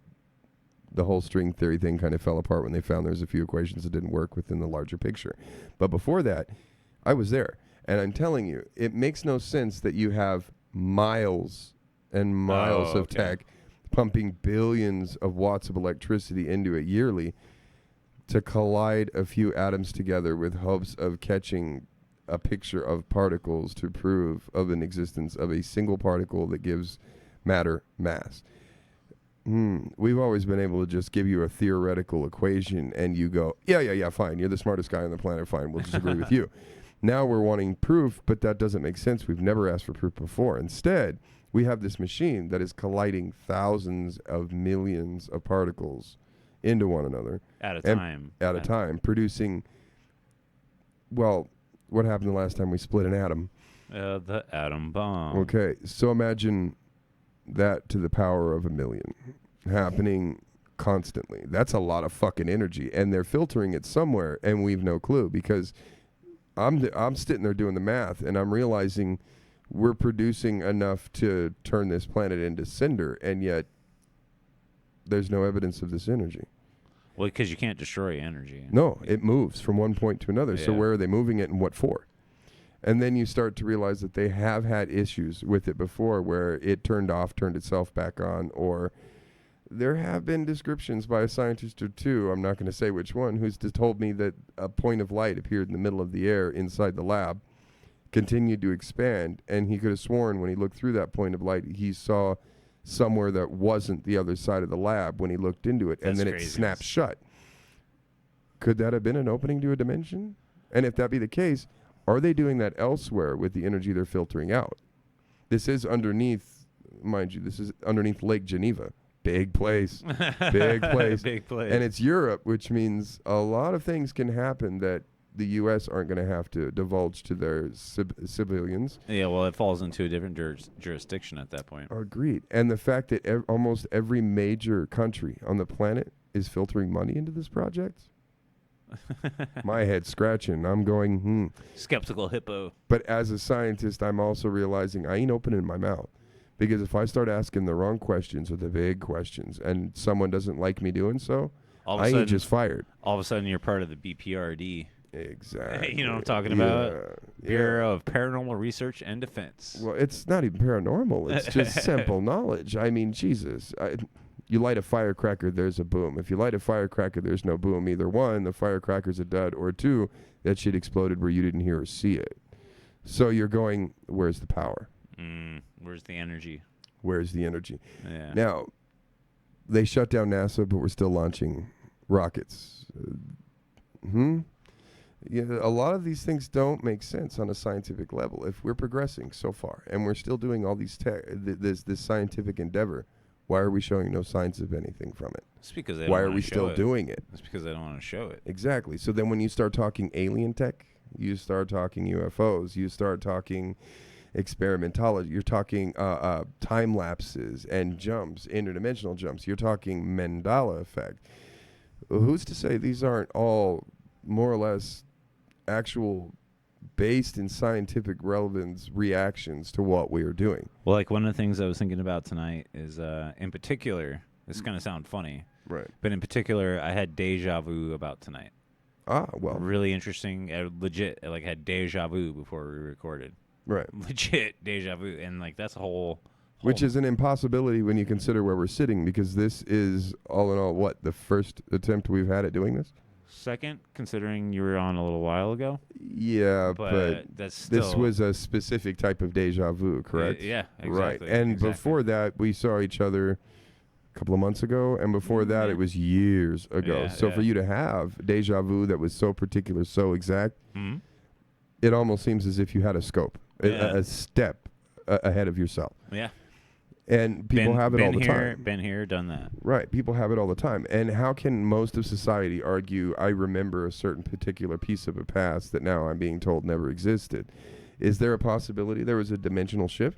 the whole string theory thing kind of fell apart when they found there's a few equations that didn't work within the larger picture. But before that, I was there. And I'm telling you, it makes no sense that you have miles and miles of tech pumping billions of watts of electricity into it yearly to collide a few atoms together with hopes of catching a picture of particles to prove of an existence of a single particle that gives matter mass. We've always been able to just give you a theoretical equation and you go, yeah, fine. You're the smartest guy on the planet. Fine. We'll just agree with you. Now we're wanting proof, but that doesn't make sense. We've never asked for proof before. Instead, we have this machine that is colliding thousands of millions of particles into one another. At a time. Producing, well, what happened the last time we split an atom? The atom bomb. Okay. So imagine that to the power of 1,000,000 happening constantly. That's a lot of fucking energy, and they're filtering it somewhere, and we've no clue, because I'm sitting there doing the math, and I'm realizing we're producing enough to turn this planet into cinder, and yet there's no evidence of this energy. Well, because you can't destroy energy. No, it moves from one point to another. Yeah. So where are they moving it and what for? And then you start to realize that they have had issues with it before where it turned off, turned itself back on, or there have been descriptions by a scientist or two, I'm not going to say which one, who's told me that a point of light appeared in the middle of the air inside the lab, continued to expand, and he could have sworn when he looked through that point of light, he saw somewhere that wasn't the other side of the lab when he looked into it, and then it snapped shut. Could that have been an opening to a dimension? And if that be the case, are they doing that elsewhere with the energy they're filtering out? This is underneath, mind you, this is underneath Lake Geneva. Big place. Big place. Big place. And it's Europe, which means a lot of things can happen that the U.S. aren't going to have to divulge to their civilians. Yeah, well, it falls into a different jurisdiction at that point. Agreed. And the fact that almost every major country on the planet is filtering money into this project, my head's scratching. I'm going, Skeptical hippo. But as a scientist, I'm also realizing I ain't opening my mouth. Because if I start asking the wrong questions or the big questions and someone doesn't like me doing so, I ain't just fired. All of a sudden, you're part of the BPRD. Exactly. You know what I'm talking about? Bureau of Paranormal Research and Defense. Well, it's not even paranormal. It's just simple knowledge. I mean, Jesus. You light a firecracker, there's a boom. If you light a firecracker, there's no boom. Either one, the firecracker's a dud, or two, that shit exploded where you didn't hear or see it. So you're going, where's the power? Where's the energy? Where's the energy? Yeah. Now, they shut down NASA, but we're still launching rockets. Yeah, a lot of these things don't make sense on a scientific level. If we're progressing so far and we're still doing all these this scientific endeavor, why are we showing no signs of anything from it? It's because why are we still doing it? It's because they don't want to show it. Exactly. So then when you start talking alien tech, you start talking UFOs, you start talking experimentology, you're talking time lapses and jumps, interdimensional jumps, you're talking Mandela effect. Who's to say these aren't all more or less actual based in scientific relevance reactions to what we are doing? Well, like one of the things I was thinking about tonight is in particular, this is going to sound funny, right? But in particular, I had deja vu about tonight. Ah, well. Really interesting, legit. I had deja vu before we recorded. Right. Legit deja vu. And that's a whole... Which is an impossibility when you consider where we're sitting, because this is, all in all, what, the first attempt we've had at doing this? Second, considering you were on a little while ago. Yeah, but that's still, this was a specific type of deja vu, correct? Yeah, exactly. Right. And before that, we saw each other a couple of months ago, and before that, it was years ago. Yeah, so for you to have deja vu that was so particular, so exact, it almost seems as if you had a scope, a step ahead of yourself. Yeah. And people have it all the time. Been here, done that. Right. People have it all the time. And how can most of society argue, I remember a certain particular piece of a past that now I'm being told never existed? Is there a possibility there was a dimensional shift?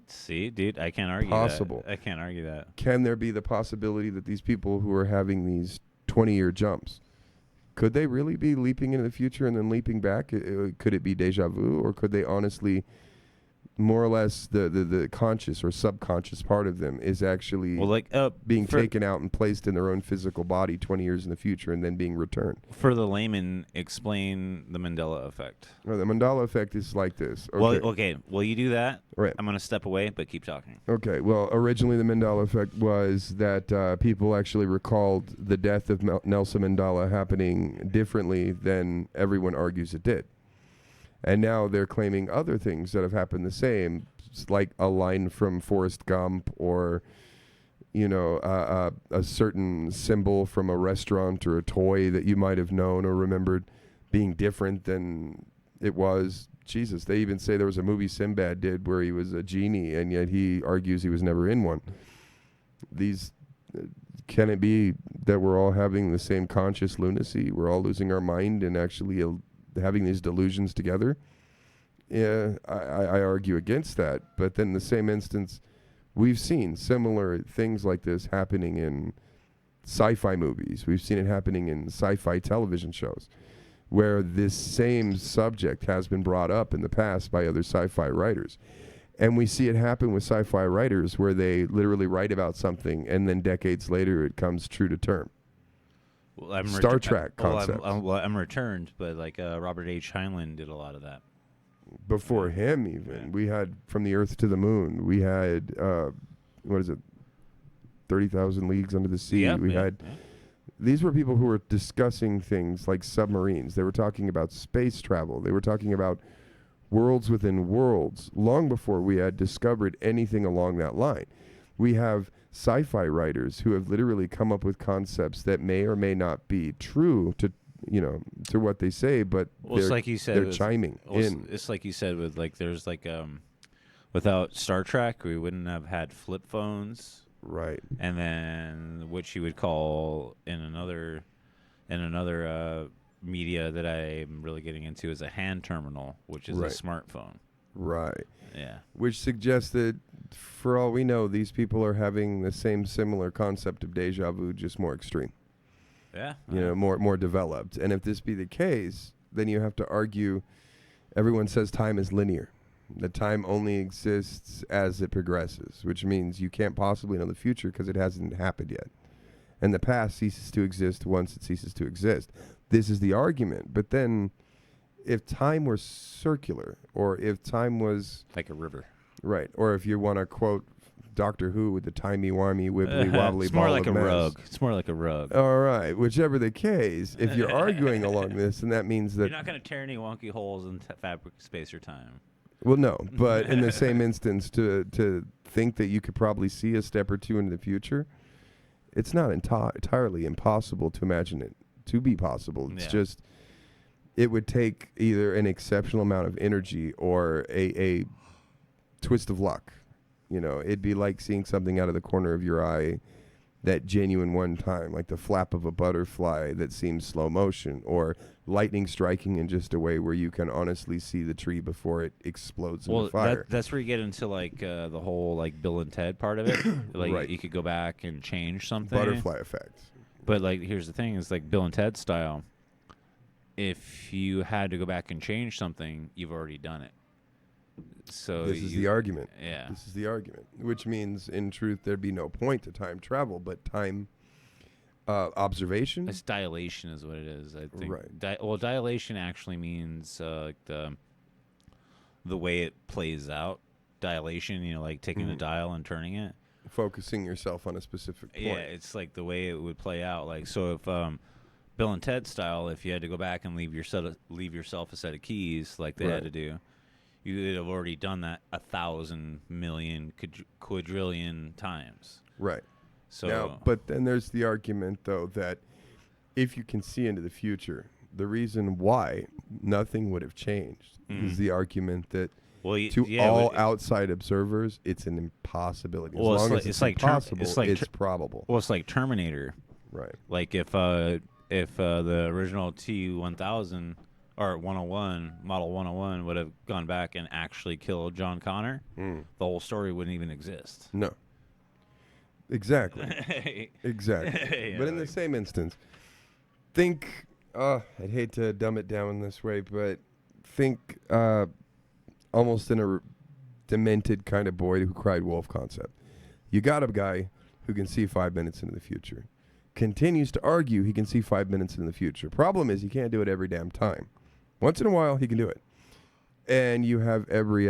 See, dude, I can't argue Possible. that. I can't argue that. Can there be the possibility that these people who are having these 20-year jumps, could they really be leaping into the future and then leaping back? Could it be deja vu, or could they honestly... more or less the conscious or subconscious part of them is actually being taken out and placed in their own physical body 20 years in the future and then being returned. For the layman, explain the Mandela effect. No, the Mandela effect is like this. Okay. Well, you do that. Right. I'm going to step away, but keep talking. Okay. Well, originally the Mandela effect was that people actually recalled the death of Nelson Mandela happening differently than everyone argues it did. And now they're claiming other things that have happened the same, like a line from Forrest Gump, or, a certain symbol from a restaurant or a toy that you might have known or remembered being different than it was. Jesus, they even say there was a movie Sinbad did where he was a genie, and yet he argues he was never in one. Can it be that we're all having the same conscious lunacy? We're all losing our mind and actually... having these delusions together? Yeah, I argue against that. But then in the same instance, We've seen similar things like this happening in sci-fi movies. We've seen it happening in sci-fi television shows where this same subject has been brought up in the past by other sci-fi writers. And we see it happen with sci-fi writers where they literally write about something and then decades later it comes true to term. Well, Star Trek concepts. I'm returned, but like Robert H. Heinlein did a lot of that. Before him, even we had From the Earth to the Moon. We had 30,000 Leagues Under the Sea. These were people who were discussing things like submarines. They were talking about space travel. They were talking about worlds within worlds long before we had discovered anything along that line. We have sci-fi writers who have literally come up with concepts that may or may not be true to what they say, but it's like you said, they're chiming in. It's like you said with like there's like without Star Trek we wouldn't have had flip phones, right? And then what you would call in another media that I'm really getting into is a hand terminal, which is a smartphone. Right. Yeah. Which suggests that, for all we know, these people are having the same similar concept of deja vu, just more extreme. Yeah. More developed. And if this be the case, then you have to argue, everyone says time is linear. That time only exists as it progresses, which means you can't possibly know the future because it hasn't happened yet. And the past ceases to exist once it ceases to exist. This is the argument. But then, if time were circular, or if time was... like a river. Right. Or if you want to quote Doctor Who with the timey-wimey, wibbly-wobbly it's more ball like of a mess. rug. It's more like a rug. All right. Whichever the case, if you're arguing along this, then that means that... You're not going to tear any wonky holes in fabric, space, or time. Well, no. But in the same instance, to think that you could probably see a step or two into the future, it's not entirely impossible to imagine it to be possible. It's just... it would take either an exceptional amount of energy or a twist of luck. It'd be like seeing something out of the corner of your eye, that genuine one time, like the flap of a butterfly that seems slow motion, or lightning striking in just a way where you can honestly see the tree before it explodes into fire. That's where you get into like the whole like Bill and Ted part of it. Like you could go back and change something. Butterfly effect. But like, here's the thing: is like Bill and Ted style. If you had to go back and change something, you've already done it. So this is the argument. Yeah. This is the argument, which means, in truth, there'd be no point to time travel, but time observation. It's dilation, is what it is. I think. Right. Dilation actually means like the way it plays out. Dilation, like taking a dial and turning it. Focusing yourself on a specific point. Yeah, it's like the way it would play out. Like, so if Bill and Ted style, if you had to go back and leave yourself a set of keys, like they had to do, you would have already done that 1,000 million quadrillion times. Right. So, now, but then there's the argument, though, that if you can see into the future, the reason why nothing would have changed is the argument that outside observers, it's an impossibility. As long as it's impossible, it's probable. Well, it's like Terminator. Right. Like if the original T-1000 or 101, Model 101 would have gone back and actually killed John Connor, the whole story wouldn't even exist. No. Exactly. Exactly. Yeah, but in the same instance, think, I'd hate to dumb it down this way, but think almost in a demented kind of boy who cried wolf concept. You got a guy who can see 5 minutes into the future. Continues to argue he can see 5 minutes into the future. Problem is he can't do it every damn time. Once in a while he can do it. And you have every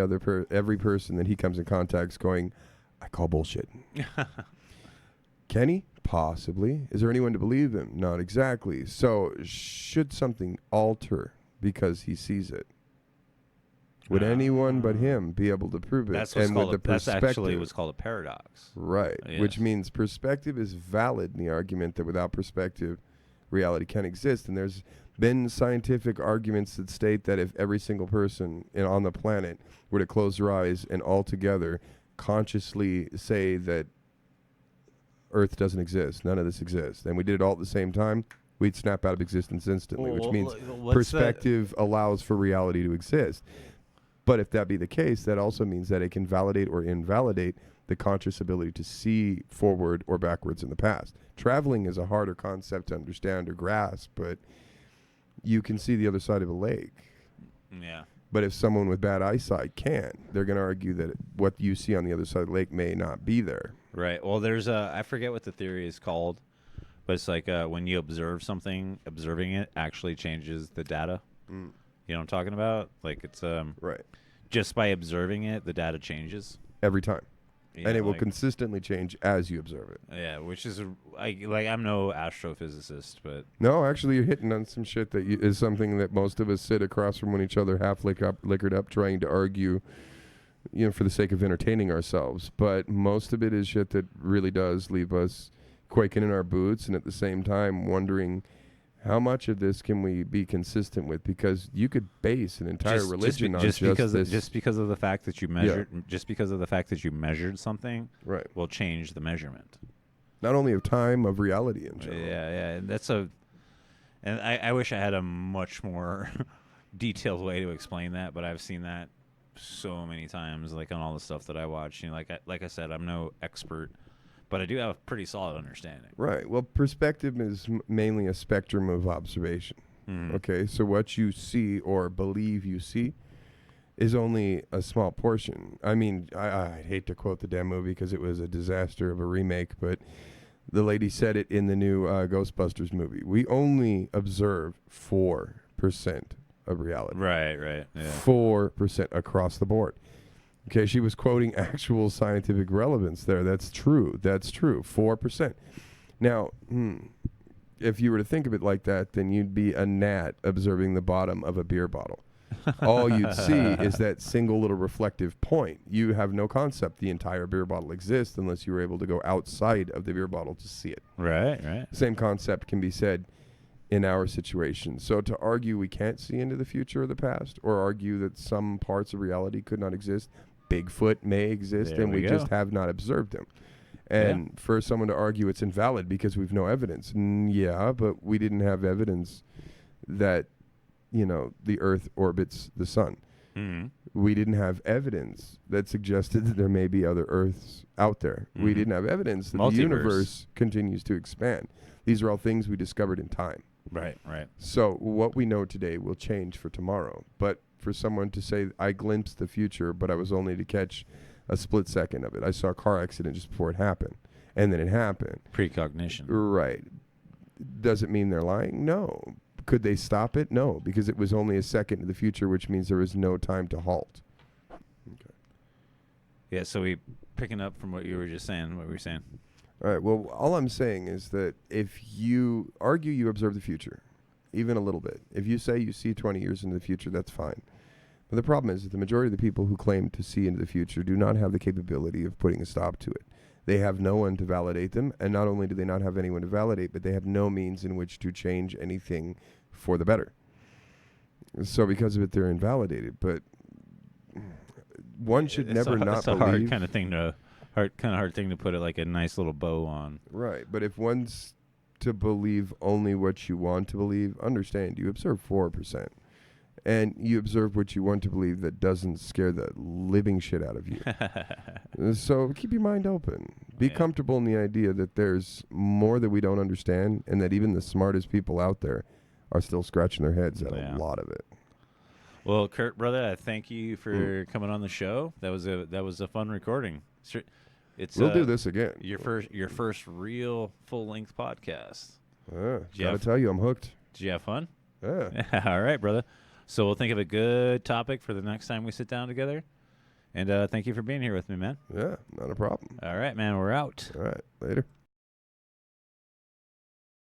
person that he comes in contact going, I call bullshit. Can he? Possibly. Is there anyone to believe him? Not exactly. So should something alter because he sees it? Would anyone but him be able to prove it? That's actually what's called a paradox. Right. Yes. Which means perspective is valid in the argument that without perspective, reality can't exist. And there's been scientific arguments that state that if every single person on the planet were to close their eyes and all together consciously say that Earth doesn't exist, none of this exists, and we did it all at the same time, we'd snap out of existence instantly, which means perspective allows for reality to exist. But if that be the case, that also means that it can validate or invalidate the conscious ability to see forward or backwards in the past. Traveling is a harder concept to understand or grasp, but you can see the other side of a lake. Yeah. But if someone with bad eyesight can, they're going to argue that what you see on the other side of the lake may not be there. Right. Well, there's I forget what the theory is called, but it's like when you observe something, observing it actually changes the data. You know what I'm talking about? Like it's right. Just by observing it, the data changes every time. Yeah, and it will consistently change as you observe it. Yeah, which is I'm no astrophysicist, but no, actually, you're hitting on some shit that is something that most of us sit across from one each other, half liquored up, trying to argue, for the sake of entertaining ourselves. But most of it is shit that really does leave us quaking in our boots, and at the same time wondering, how much of this can we be consistent with? Because you could base an entire religion on just this. Just because of the fact that you measured, just because of the fact that you measured something, right, will change the measurement. Not only of time, of reality in general. Yeah. And I wish I had a much more detailed way to explain that, but I've seen that so many times, like on all the stuff that I watch. Like I said, I'm no expert. But I do have a pretty solid understanding. Right. Well, perspective is mainly a spectrum of observation. Okay, so what you see or believe you see is only a small portion. I mean, I hate to quote the damn movie because it was a disaster of a remake, but the lady said it in the new Ghostbusters movie. We only observe 4% of reality. Right, yeah. 4% across the board. Okay, she was quoting actual scientific relevance there. That's true. 4%. Now, if you were to think of it like that, then you'd be a gnat observing the bottom of a beer bottle. All you'd see is that single little reflective point. You have no concept the entire beer bottle exists unless you were able to go outside of the beer bottle to see it. Right. Same concept can be said in our situation. So to argue we can't see into the future or the past, or argue that some parts of reality could not exist, Bigfoot may exist, and we just have not observed him. And for someone to argue it's invalid because we've no evidence, yeah, but we didn't have evidence that, the Earth orbits the sun. We didn't have evidence that suggested that there may be other Earths out there. We didn't have evidence that the universe continues to expand. These are all things we discovered in time. Right. So what we know today will change for tomorrow. But for someone to say, I glimpsed the future, but I was only to catch a split second of it. I saw a car accident just before it happened. And then it happened. Precognition. Right. Does it mean they're lying? No. Could they stop it? No, because it was only a second in the future, which means there was no time to halt. Okay. Yeah, so picking up from what you were just saying, what were you saying? All right, well, all I'm saying is that if you argue you observe the future, even a little bit, if you say you see 20 years into the future, that's fine. But the problem is that the majority of the people who claim to see into the future do not have the capability of putting a stop to it. They have no one to validate them, and not only do they not have anyone to validate, but they have no means in which to change anything for the better. So because of it, they're invalidated. But one should never not believe. It's a hard kind of hard thing to put it like a nice little bow on. Right, but if one's to believe only what you want to believe, understand you observe 4%. And you observe what you want to believe that doesn't scare the living shit out of you. So keep your mind open. Be comfortable in the idea that there's more that we don't understand, and that even the smartest people out there are still scratching their heads at a lot of it. Well, Kurt, brother, I thank you for coming on the show. That was a fun recording. We'll do this again. Your first real full-length podcast. Gotta tell you, I'm hooked. Did you have fun? Yeah. All right, brother. So we'll think of a good topic for the next time we sit down together. And thank you for being here with me, man. Yeah, not a problem. All right, man. We're out. All right. Later.